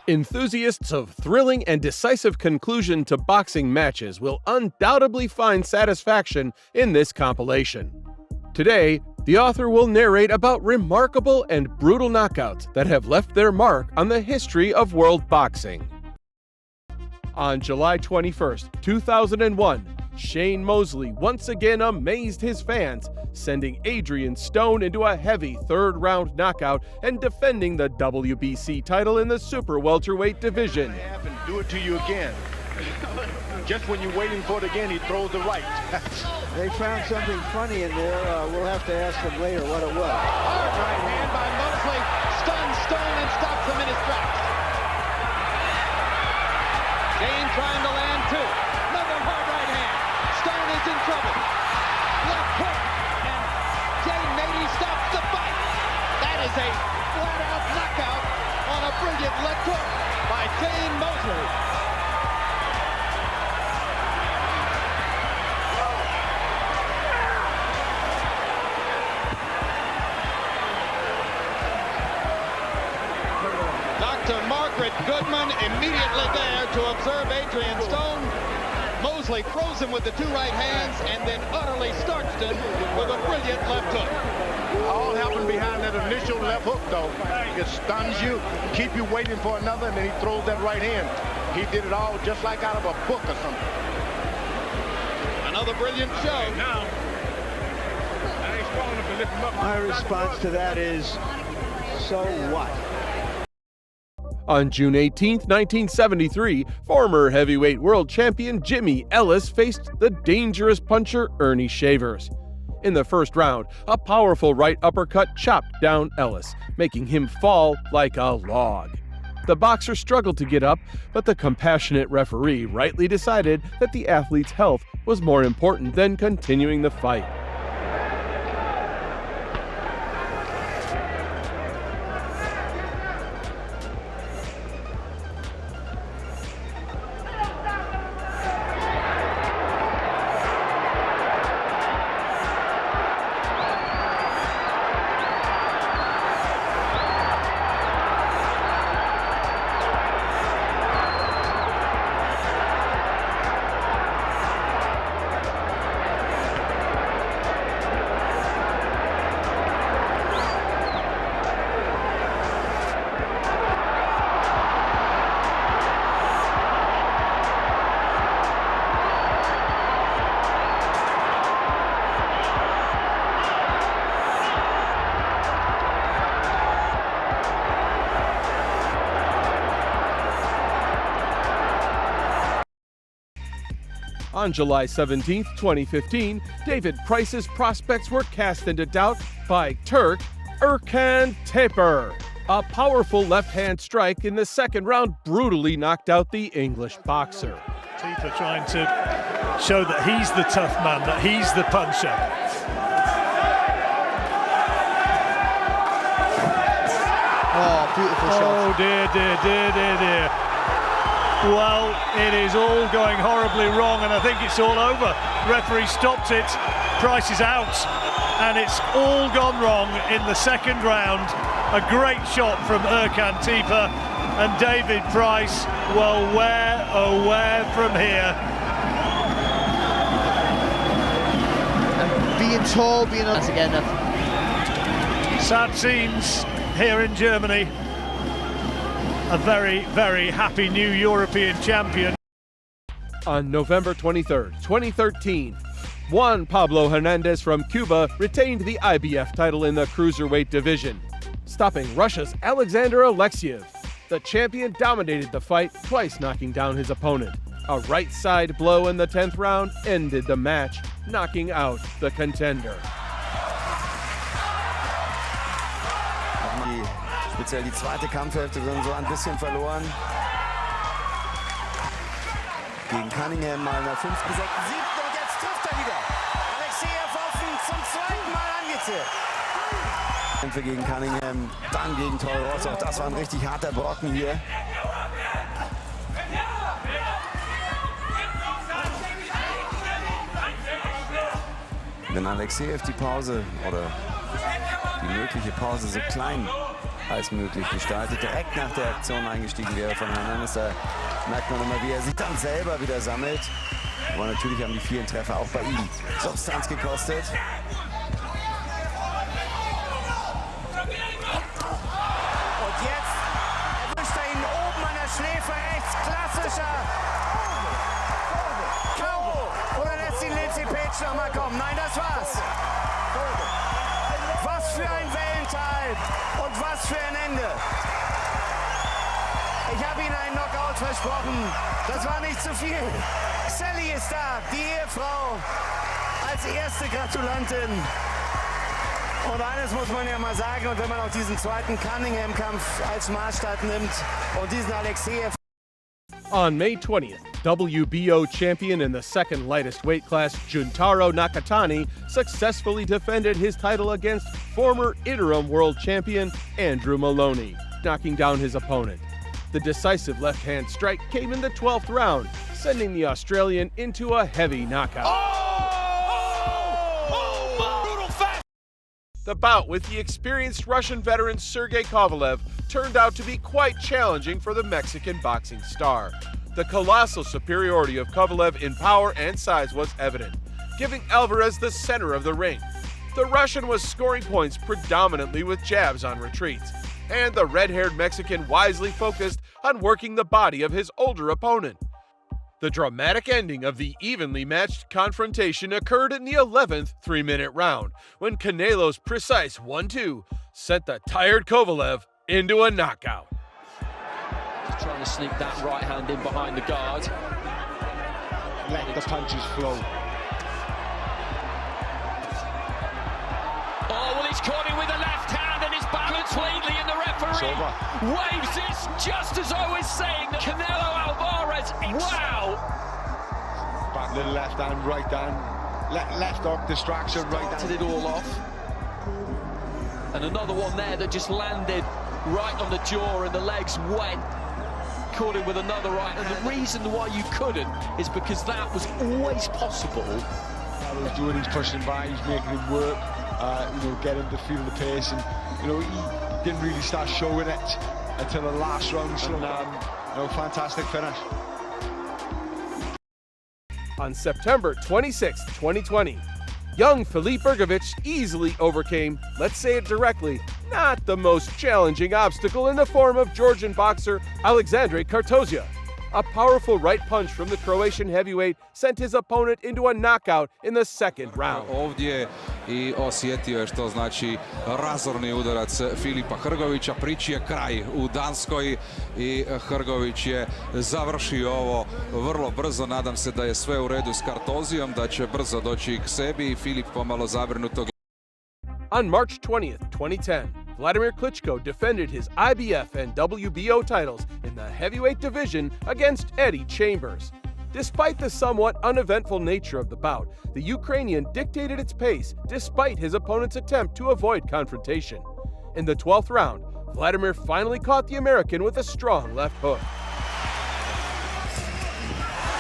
Enthusiasts of thrilling and decisive conclusion to boxing matches will undoubtedly find satisfaction in this compilation. Today, the author will narrate about remarkable and brutal knockouts that have left their mark on the history of world boxing. On July 21, 2001, Shane Mosley once again amazed his fans, sending Adrien Stone into a heavy third-round knockout and defending the WBC title in the super welterweight division. Do it to you again. Just when you're waiting for it again, he throws the right. They found something funny in there. We'll have to ask them later what it was. Hard right hand by Mosley, stuns Stone and stops him in his tracks. Shane trying to land two. Another hard right hand. Stone is in trouble. Left hook, and Jay Nady stops the fight. That is a flat-out knockout on a brilliant left hook by Shane Mosley. Dr. Margaret Goodman immediately there to observe Adrien Stone. Mosley throws him with the two right hands and then utterly starched him with a brilliant left hook. All happened behind that initial left hook, though. It stuns you, keep you waiting for another, and then he throws that right hand. He did it all just like out of a book or something. Another brilliant show. Now, I ain't strong enough to lift him up. My response to that is, so what? On June 18, 1973, former heavyweight world champion Jimmy Ellis faced the dangerous puncher Ernie Shavers. In the first round, a powerful right uppercut chopped down Ellis, making him fall like a log. The boxer struggled to get up, but the compassionate referee rightly decided that the athlete's health was more important than continuing the fight. On July 17, 2015, David Price's prospects were cast into doubt by Turk Urkan Taper. A powerful left-hand strike in the second round brutally knocked out the English boxer. Taper trying to show that he's the tough man, that he's the puncher. Oh, beautiful shot. Oh dear, dear, dear, dear, dear. Well, it is all going horribly wrong, and I think it's all over. Referee stopped it, Price is out, and it's all gone wrong in the second round. A great shot from Urkan Taper, and David Price, well, where, oh, where from here? And being tall, being once again. Sad scenes here in Germany. A very, very happy new European champion. On November 23, 2013, Juan Pablo Hernandez from Cuba retained the IBF title in the cruiserweight division, stopping Russia's Alexander Alexeev. The champion dominated the fight, twice knocking down his opponent. A right side blow in the 10th round ended the match, knocking out the contender. Speziell die zweite Kampfhälfte sind so ein bisschen verloren. Gegen Cunningham mal in der 5., 6., 7. und jetzt trifft er wieder. Alexeev offen zum zweiten Mal angezählt. Kämpfe gegen Cunningham, dann gegen Teuros. Auch das war ein richtig harter Brocken hier. Wenn Alexeev die Pause oder die mögliche Pause so klein als möglich gestaltet. Direkt nach der Aktion eingestiegen wäre von Hernandez. Da merkt man immer, wie er sich dann selber wieder sammelt. Aber natürlich haben die vielen Treffer auch bei ihm Substanz gekostet. Und jetzt erwischt er ihn oben an der Schläfe rechts. Klassischer K.O. Oder lässt ihn Lindsay Page noch mal kommen? Nein, das war's. Was für ein Wellental und was für ein Ende. Ich habe Ihnen einen Knockout versprochen. Das war nicht zu viel. Sally ist da, die Ehefrau, als erste Gratulantin. Und eines muss man ja mal sagen, und wenn man auch diesen zweiten Cunningham-Kampf als Maßstab nimmt und diesen Alexeev. On May 20th, WBO champion in the second lightest weight class, Juntaro Nakatani, successfully defended his title against former interim world champion Andrew Maloney, knocking down his opponent. The decisive left-hand strike came in the 12th round, sending the Australian into a heavy knockout. The bout with the experienced Russian veteran Sergey Kovalev turned out to be quite challenging for the Mexican boxing star. The colossal superiority of Kovalev in power and size was evident, giving Alvarez the center of the ring. The Russian was scoring points predominantly with jabs on retreats, and the red-haired Mexican wisely focused on working the body of his older opponent. The dramatic ending of the evenly matched confrontation occurred in the 11th three-minute round, when Canelo's precise 1-2 sent the tired Kovalev into a knockout. He's trying to sneak that right hand in behind the guard. Let the punches flow. Oh, well, he's caught him with a left hand and it's balanced sweetly, and the referee waves this just as I was saying. Canelo Alvarez, wow! Back little left hand, right hand, left hook, distraction, right hand. Started it all off. And another one there that just landed right on the jaw and the legs went. Caught him with another right, and the reason why you couldn't is because that was always possible. He's doing, he's pushing back, he's making him work, get him to feel the pace, and he didn't really start showing it until the last round. And, fantastic finish. On September 26, 2020, young Filip Burgovich easily overcame, let's say it directly, not the most challenging obstacle in the form of Georgian boxer Alexander Carttoia. A powerful right punch from the Croatian heavyweight sent his opponent into a knockout in the second round. Ovdje I osjetio je što znači razorni udarac Filipa Hrgovića. Priči je kraj u Danskoj I Hrgović je završio ovo vrlo brzo. Nadam se da je sve u redu s Carttoiom, da će brzo doći k sebi I Filip pomalo zabrinuto. On March 20th, 2010, Vladimir Klitschko defended his IBF and WBO titles in the heavyweight division against Eddie Chambers. Despite the somewhat uneventful nature of the bout, the Ukrainian dictated its pace despite his opponent's attempt to avoid confrontation. In the 12th round, Vladimir finally caught the American with a strong left hook.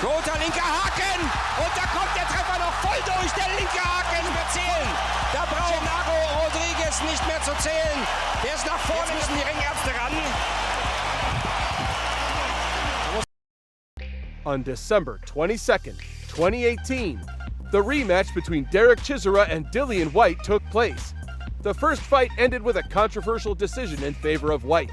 Guter linker Haken und da kommt der Treffer noch voll durch, der linke Haken wird zählen. Da braucht Genaro Rodriguez nicht mehr zu zählen. Der ist nach vorne, müssen die Ringärzte ran. On December 22nd, 2018, the rematch between Derek Chisora and Dillian Whyte took place. The first fight ended with a controversial decision in favor of Whyte.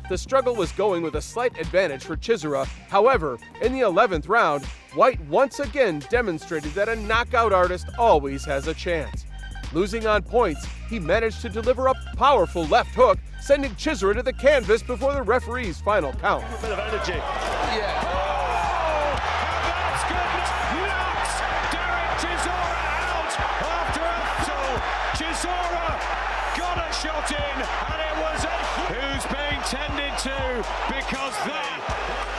The struggle was going with a slight advantage for Chisora. However, in the 11th round, Whyte once again demonstrated that a knockout artist always has a chance. Losing on points, he managed to deliver a powerful left hook, sending Chisora to the canvas before the referee's final count. A bit of energy. Yeah. Oh, that's good. Knocks Derek Chisora out after a tool. Chisora got a shot in, and it was who's being tended to because that.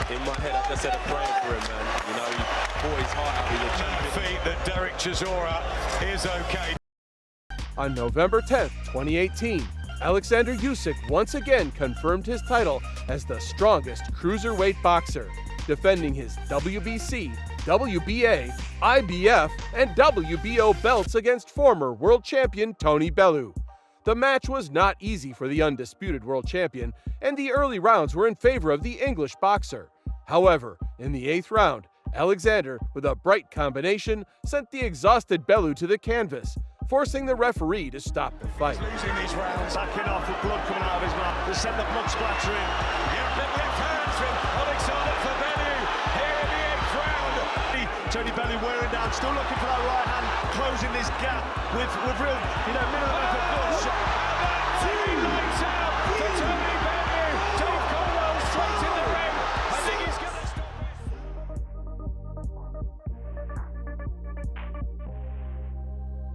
In my head, I just said a prayer for him, man. He fought his heart out. He's a champion. Feet that Derek Chisora is okay. On November 10th, 2018, Alexander Usyk once again confirmed his title as the strongest cruiserweight boxer, defending his WBC, WBA, IBF, and WBO belts against former world champion Tony Bellew. The match was not easy for the undisputed world champion, and the early rounds were in favor of the English boxer. However, in the 8th round, Alexander, with a bright combination, sent the exhausted Bellow to the canvas, forcing the referee to stop the fight. Losing these rounds, backing off with blood coming out of his mouth to send the blood splattering. Big left hands from Alexander for Bellow here in the 8th round. Tony Bellow wearing down, still looking for that right hand, closing this gap with real, minimum effort.